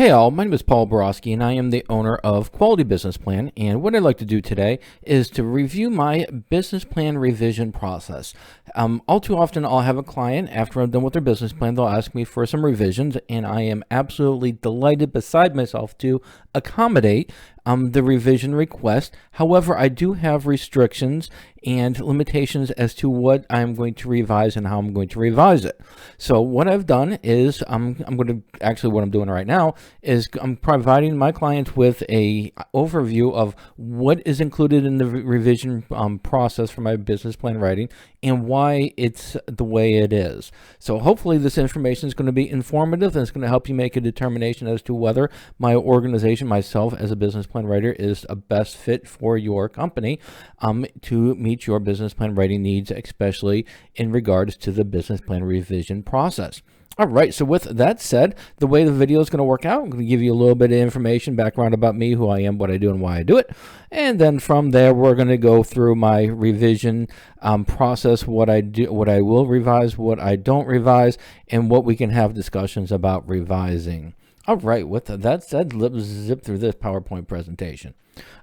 Hey all, my name is Paul Borosky and I am the owner of Quality Business Plan, and what I'd like to do today is to review my business plan revision process. All too often I'll have a client, after I'm done with their business plan, they'll ask me for some revisions, and I am absolutely delighted beside myself to accommodate the revision request. However, I do have restrictions and limitations as to what I'm going to revise and how I'm going to revise it. So what I've done is what I'm doing right now is I'm providing my clients with a overview of what is included in the revision process for my business plan writing and why it's the way it is. So hopefully this information is going to be informative and it's going to help you make a determination as to whether my organization, myself as a business plan writer, is a best fit for your company to meet your business plan writing needs, especially in regards to the business plan revision process. All right, so with that said, the way the video is going to work out, I'm going to give you a little bit of information, background about me, who I am, what I do, and why I do it. And then from there, we're going to go through my revision process, what I do, what I will revise, what I don't revise, and what we can have discussions about revising. All right, with that said, let's zip through this PowerPoint presentation.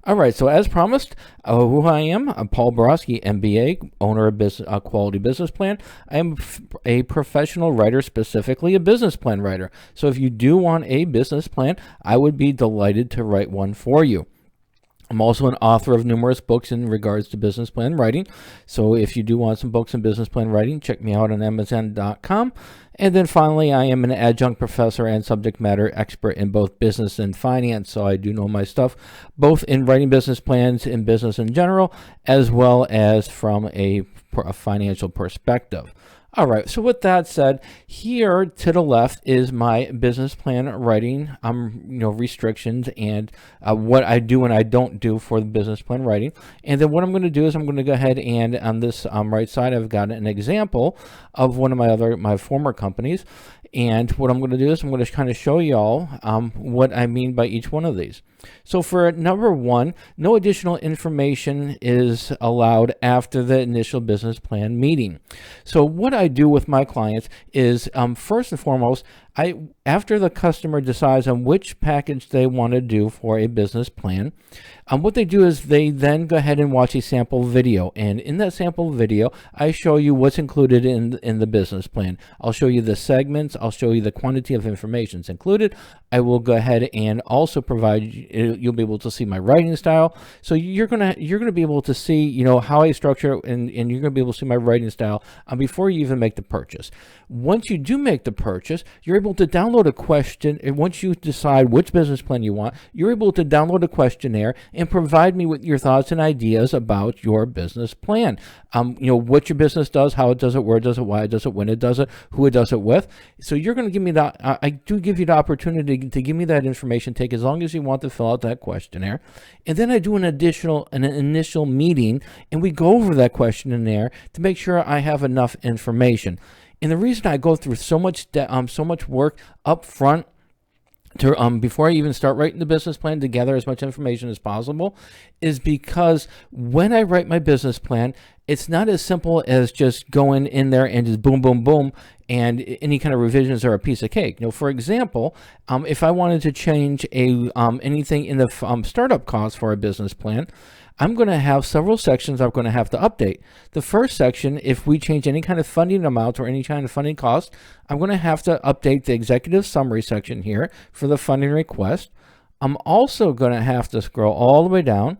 All right, so as promised, who I am, I'm Paul Borosky, MBA, owner of Quality Business Plan. I am a professional writer, specifically a business plan writer. So if you do want a business plan, I would be delighted to write one for you. I'm also an author of numerous books in regards to business plan writing. So if you do want some books in business plan writing, check me out on Amazon.com. And then finally, I am an adjunct professor and subject matter expert in both business and finance. So I do know my stuff, both in writing business plans in business in general, as well as from a financial perspective. All right, so with that said, here to the left is my business plan writing restrictions and what I do and I don't do for the business plan writing. And then what I'm going to do is I'm going to go ahead and on this right side, I've got an example of one of my former companies. And what I'm going to do is I'm going to kind of show y'all what I mean by each one of these. So for number one, no additional information is allowed after the initial business plan meeting. So what I do with my clients is first and foremost, after the customer decides on which package they want to do for a business plan, what they do is they then go ahead and watch a sample video. And in that sample video, I show you what's included in the business plan. I'll show you the segments. I'll show you the quantity of information included. I will go ahead and also provide, you'll be able to see my writing style. So you're gonna be able to see, how I structure it, and you're gonna be able to see my writing style before you even make the purchase. Once you do make the purchase, you're able to download a question, and once you decide which business plan you want, you're able to download a questionnaire and provide me with your thoughts and ideas about your business plan. What your business does, how it does it, where it does it, why it does it, when it does it, who it does it with. So you're going to give me that. I do give you the opportunity to give me that information. Take as long as you want to fill out that questionnaire, and then I do an initial meeting, and we go over that questionnaire to make sure I have enough information. And the reason I go through so much work up front to before I even start writing the business plan, to gather as much information as possible, is because when I write my business plan, it's not as simple as just going in there and just boom, boom, boom, and any kind of revisions are a piece of cake. For example, if I wanted to change anything in the startup costs for a business plan, I'm going to have several sections I'm going to have to update. The first section, if we change any kind of funding amount or any kind of funding cost, I'm going to have to update the executive summary section here for the funding request. I'm also going to have to scroll all the way down.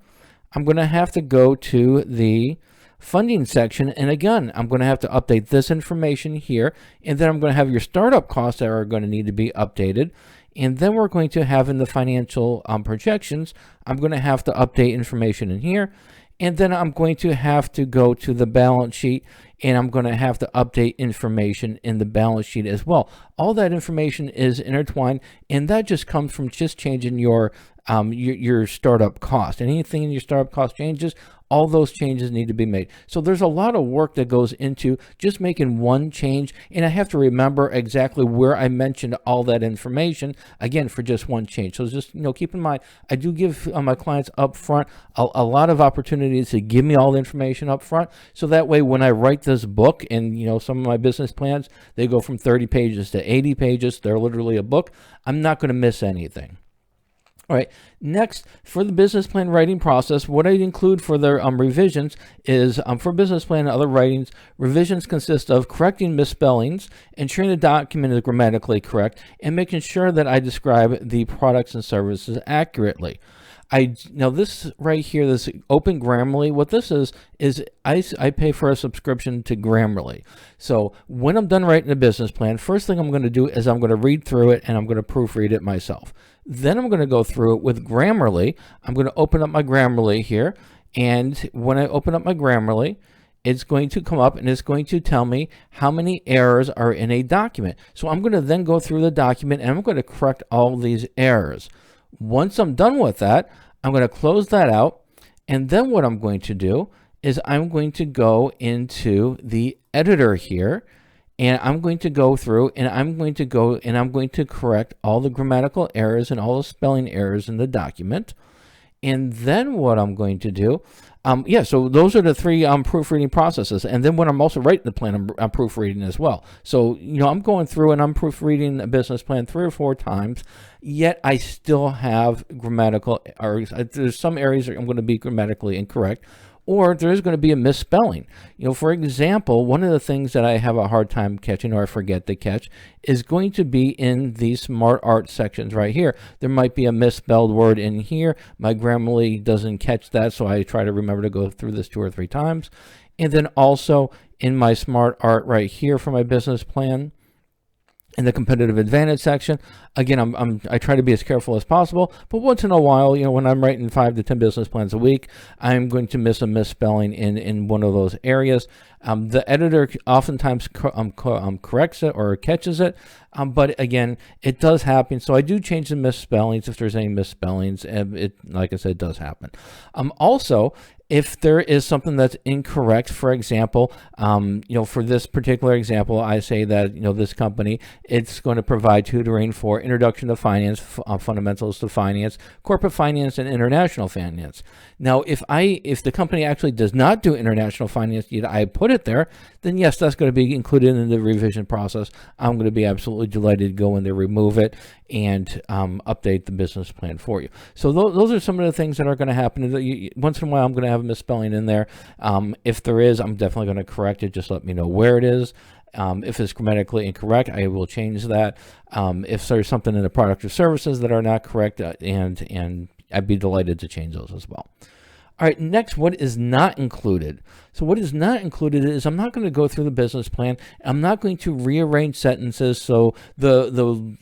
I'm going to have to go to the funding section, and again, I'm going to have to update this information here, and then I'm going to have your startup costs that are going to need to be updated. And then we're going to have in the financial projections, I'm going to have to update information in here. And then I'm going to have to go to the balance sheet, and I'm going to have to update information in the balance sheet as well. All that information is intertwined, and that just comes from just changing your startup cost. Anything in your startup cost changes, all those changes need to be made. So there's a lot of work that goes into just making one change, and I have to remember exactly where I mentioned all that information, again, for just one change. So just, keep in mind, I do give my clients up front a lot of opportunities to give me all the information up front, so that way when I write this book, and some of my business plans, they go from 30 pages to 80 pages, they're literally a book, I'm not going to miss anything. All right, next, for the business plan writing process, what I include for the revisions is, for business plan and other writings, revisions consist of correcting misspellings, ensuring the document is grammatically correct, and making sure that I describe the products and services accurately. Now this right here, this Open Grammarly, what this is I pay for a subscription to Grammarly. So when I'm done writing a business plan, first thing I'm going to do is I'm going to read through it and I'm going to proofread it myself. Then I'm going to go through it with Grammarly. I'm going to open up my Grammarly here, and when I open up my Grammarly, it's going to come up and it's going to tell me how many errors are in a document. So I'm going to then go through the document and I'm going to correct all these errors. Once I'm done with that, I'm going to close that out, and then what I'm going to do is I'm going to go into the editor here, and I'm going to go through and I'm going to correct all the grammatical errors and all the spelling errors in the document. And then what I'm going to do, so those are the three proofreading processes. And then when I'm also writing the plan, I'm proofreading as well. So, I'm going through and I'm proofreading a business plan 3 or 4 times, yet I still have grammatical errors. There's some areas that I'm going to be grammatically incorrect, or there's going to be a misspelling. For example, one of the things that I have a hard time catching, or I forget to catch, is going to be in these smart art sections right here. There might be a misspelled word in here. My Grammarly doesn't catch that, so I try to remember to go through this 2 or 3 times. And then also in my smart art right here for my business plan, in the competitive advantage section, again, I try to be as careful as possible, but once in a while, when I'm writing 5 to 10 business plans a week, I'm going to miss a misspelling in one of those areas. The editor oftentimes corrects it or catches it, but again, it does happen. So I do change the misspellings if there's any misspellings, and it, like I said, it does happen. Also, if there is something that's incorrect, for example, for this particular example, I say that, this company, it's going to provide tutoring for Introduction to Finance, Fundamentals to Finance, Corporate Finance, and International Finance. Now, if the company actually does not do International Finance, yet I put it there, then yes, that's going to be included in the revision process. I'm going to be absolutely delighted to go in there, remove it, and update the business plan for you. So those are some of the things that are going to happen. Once in a while, I'm going to have a misspelling in there. If there is, I'm definitely going to correct it. Just let me know where it is. If it's grammatically incorrect, I will change that. If there's something in the product or services that are not correct, and I'd be delighted to change those as well. All right, next, what is not included? So what is not included is I'm not going to go through the business plan. I'm not going to rearrange sentences so the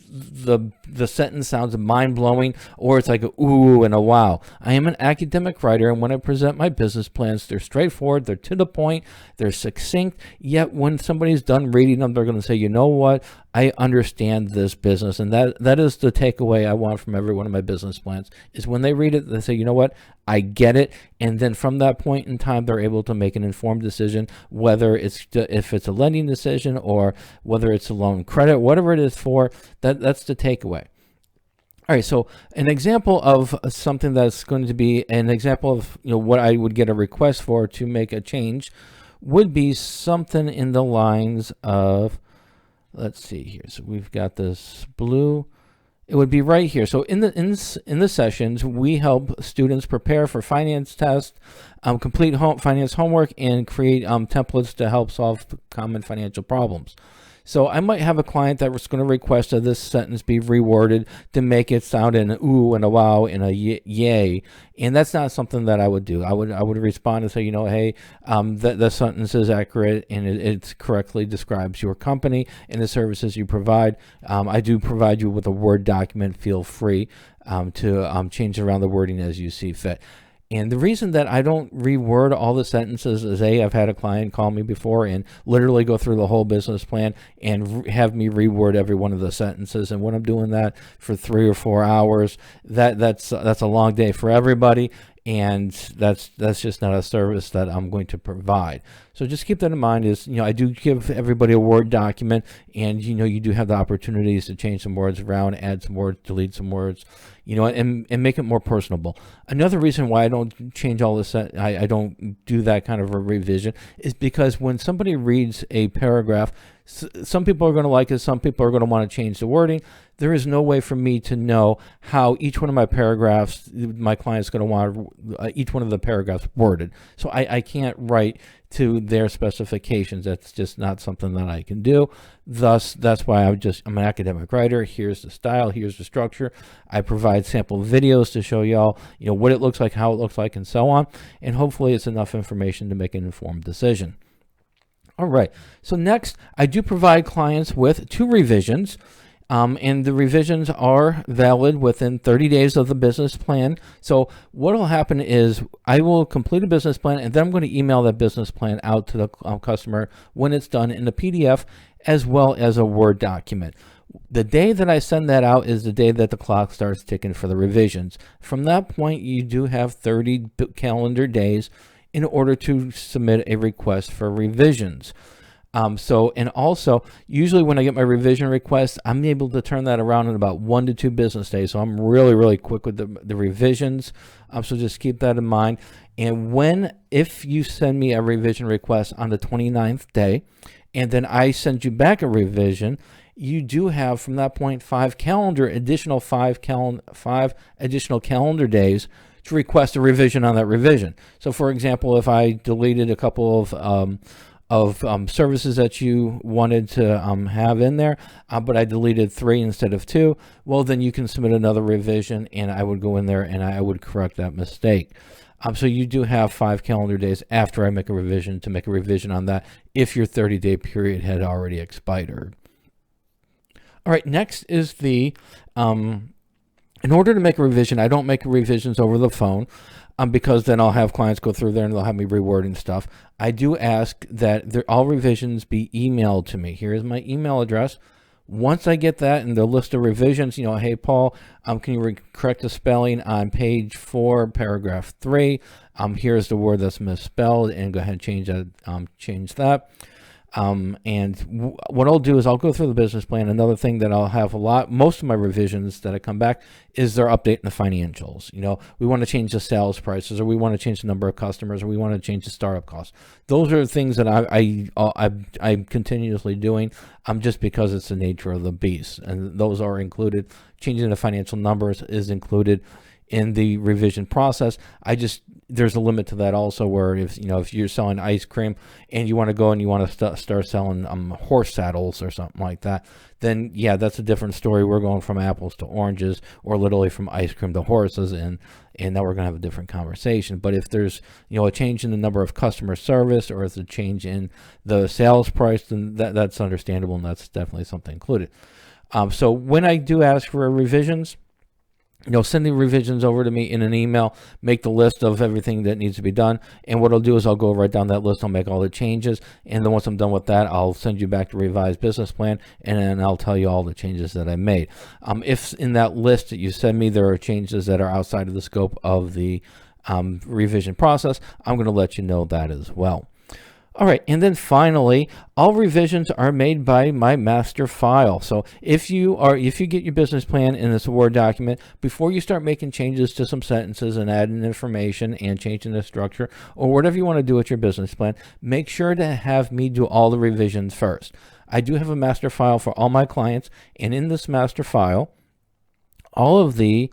sentence sounds mind-blowing, or it's like a ooh and a wow. I am an academic writer, and when I present my business plans, they're straightforward, they're to the point, they're succinct, yet when somebody's done reading them, they're going to say, you know what, I understand this business. And that is the takeaway I want from every one of my business plans, is when they read it, they say, you know what, I get it. And then from that point in time, they're able to make an informed decision, whether if it's a lending decision or whether it's a loan credit, whatever it is for, that's the takeaway. All right, so an example of something that's going to be an example of what I would get a request for to make a change would be something in the lines of, let's see here. So we've got this blue. It would be right here. So in the sessions, we help students prepare for finance tests, complete finance homework, and create templates to help solve common financial problems. So I might have a client that was going to request that this sentence be reworded to make it sound an ooh and a wow and a yay, and that's not something that I would do. I would respond and say, hey, the sentence is accurate and it correctly describes your company and the services you provide. I do provide you with a Word document. Feel free to change around the wording as you see fit. And the reason that I don't reword all the sentences is, I've had a client call me before and literally go through the whole business plan and have me reword every one of the sentences. And when I'm doing that for 3 or 4 hours, that's a long day for everybody. and that's just not a service that I'm going to provide. So just keep that in mind. Is I do give everybody a Word document, and you do have the opportunities to change some words around, add some words, delete some words, and make it more personable. Another reason why I don't change all this, I don't do that kind of a revision, is because when somebody reads a paragraph, some people are going to like it, some people are going to want to change the wording. There is no way for me to know how each one of my paragraphs, my client's going to want each one of the paragraphs worded. So I can't write to their specifications. That's just not something that I can do. Thus, that's why I'm an academic writer. Here's the style, here's the structure. I provide sample videos to show y'all, what it looks like, how it looks like, and so on. And hopefully it's enough information to make an informed decision. All right, so next, I do provide clients with 2 revisions, and the revisions are valid within 30 days of the business plan. So what will happen is I will complete a business plan, and then I'm going to email that business plan out to the customer when it's done in a PDF as well as a Word document. The day that I send that out is the day that the clock starts ticking for the revisions. From that point, you do have 30 calendar days in order to submit a request for revisions. And also, usually when I get my revision request, I'm able to turn that around in about 1 to 2 business days. So I'm really, really quick with the revisions. So just keep that in mind. And if you send me a revision request on the 29th day, and then I send you back a revision, you do have from that point 5 additional calendar days to request a revision on that revision. So for example, if I deleted a couple of services that you wanted to have in there, but I deleted 3 instead of 2, well, then you can submit another revision, and I would go in there and I would correct that mistake. So you do have 5 calendar days after I make a revision to make a revision on that if your 30-day period had already expired. All right, next is in order to make a revision, I don't make revisions over the phone because then I'll have clients go through there and they'll have me rewording stuff. I do ask that all revisions be emailed to me. Here is my email address. Once I get that and the list of revisions, hey, Paul, can you correct the spelling on page 4, paragraph 3? Here's the word that's misspelled, and go ahead and change that. What I'll do is I'll go through the business plan. Another thing that I'll have most of my revisions that I come back is they're updating the financials. We want to change the sales prices, or we want to change the number of customers, or we want to change the startup costs. Those are things that I'm continuously doing, just because it's the nature of the beast, and those are included. Changing the financial numbers is included in the revision process. There's a limit to that also, where if you're selling ice cream and you want to go and you want to start selling horse saddles or something like that, then yeah, that's a different story. We're going from apples to oranges, or literally from ice cream to horses, and now we're going to have a different conversation. But if there's a change in the number of customer service, or it's a change in the sales price, then that's understandable, and that's definitely something included. So when I do ask for revisions, send the revisions over to me in an email, make the list of everything that needs to be done. And what I'll do is I'll go right down that list. I'll make all the changes. And then once I'm done with that, I'll send you back the revised business plan, and then I'll tell you all the changes that I made. If in that list that you send me, there are changes that are outside of the scope of the revision process, I'm going to let you know that as well. All right, and then finally, all revisions are made by my master file. So if you get your business plan in this Word document, before you start making changes to some sentences and adding information and changing the structure, or whatever you want to do with your business plan, make sure to have me do all the revisions first. I do have a master file for all my clients, and in this master file, all the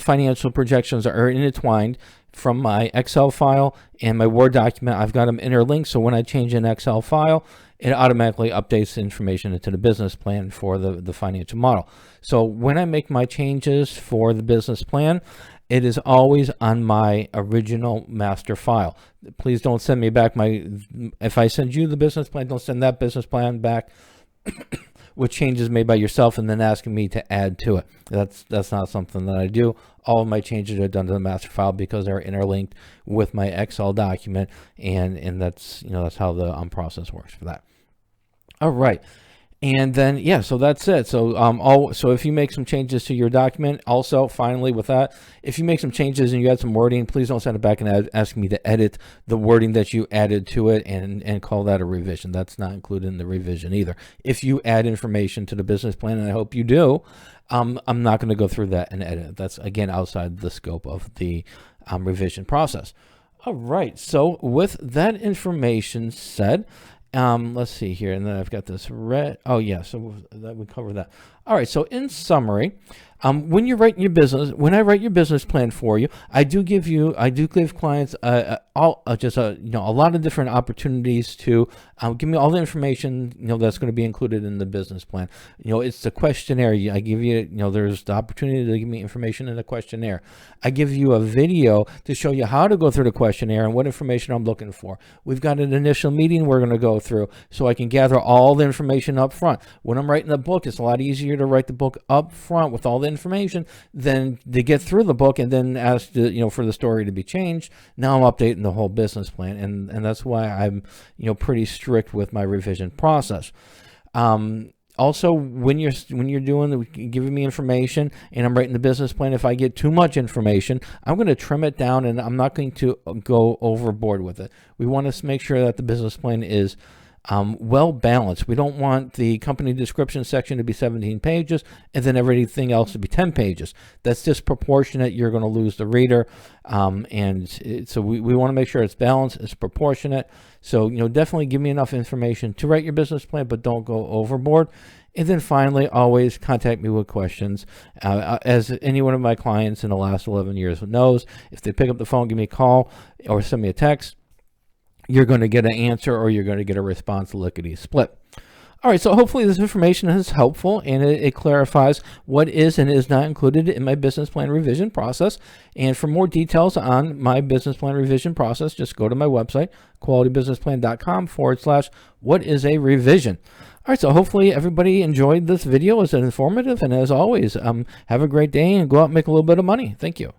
financial projections are intertwined from my Excel file and my Word document. I've got them interlinked, so when I change an Excel file, it automatically updates the information into the business plan for the financial model. So when I make my changes for the business plan, it is always on my original master file. Please don't send me back if I send you the business plan, don't send that business plan back with changes made by yourself and then asking me to add to it. That's not something that I do. All of my changes are done to the master file because they're interlinked with my Excel document, and that's how the process works for that. All right. And then, yeah, so that's it. So, so if you make some changes to your document, also, finally, with that, if you make some changes and you add some wording, please don't send it back and ask me to edit the wording that you added to it and call that a revision. That's not included in the revision either. If you add information to the business plan, and I hope you do, I'm not going to go through that and edit it. That's, again, outside the scope of the revision process. All right, so with that information said, let's see here, and then I've got this red. Oh yeah, so that would cover that. All right, so in summary, when you're writing your business, when I write your business plan for you, I do give clients a lot of different opportunities to give me all the information that's going to be included in the business plan. It's the questionnaire. I give you there's the opportunity to give me information in the questionnaire. I give you a video to show you how to go through the questionnaire and what information I'm looking for. We've got an initial meeting we're going to go through so I can gather all the information up front. When I'm writing the book, it's a lot easier to write the book up front with all the information than to get through the book and then ask for the story to be changed. Now I'm updating the whole business plan, and that's why I'm pretty strict with my revision process. Also, when you're giving me information and I'm writing the business plan, if I get too much information, I'm going to trim it down and I'm not going to go overboard with it. We want to make sure that the business plan is well balanced. We don't want the company description section to be 17 pages and then everything else to be 10 pages. That's disproportionate. You're going to lose the reader. So we want to make sure it's balanced, it's proportionate. So, definitely give me enough information to write your business plan, but don't go overboard. And then finally, always contact me with questions. As any one of my clients in the last 11 years knows, if they pick up the phone, give me a call or send me a text, you're going to get an answer or you're going to get a response lickety-split. All right, so hopefully this information is helpful and it clarifies what is and is not included in my business plan revision process. And for more details on my business plan revision process, just go to my website, qualitybusinessplan.com/what is a revision. All right, so hopefully everybody enjoyed this video. It was informative, and as always, have a great day and go out and make a little bit of money. Thank you.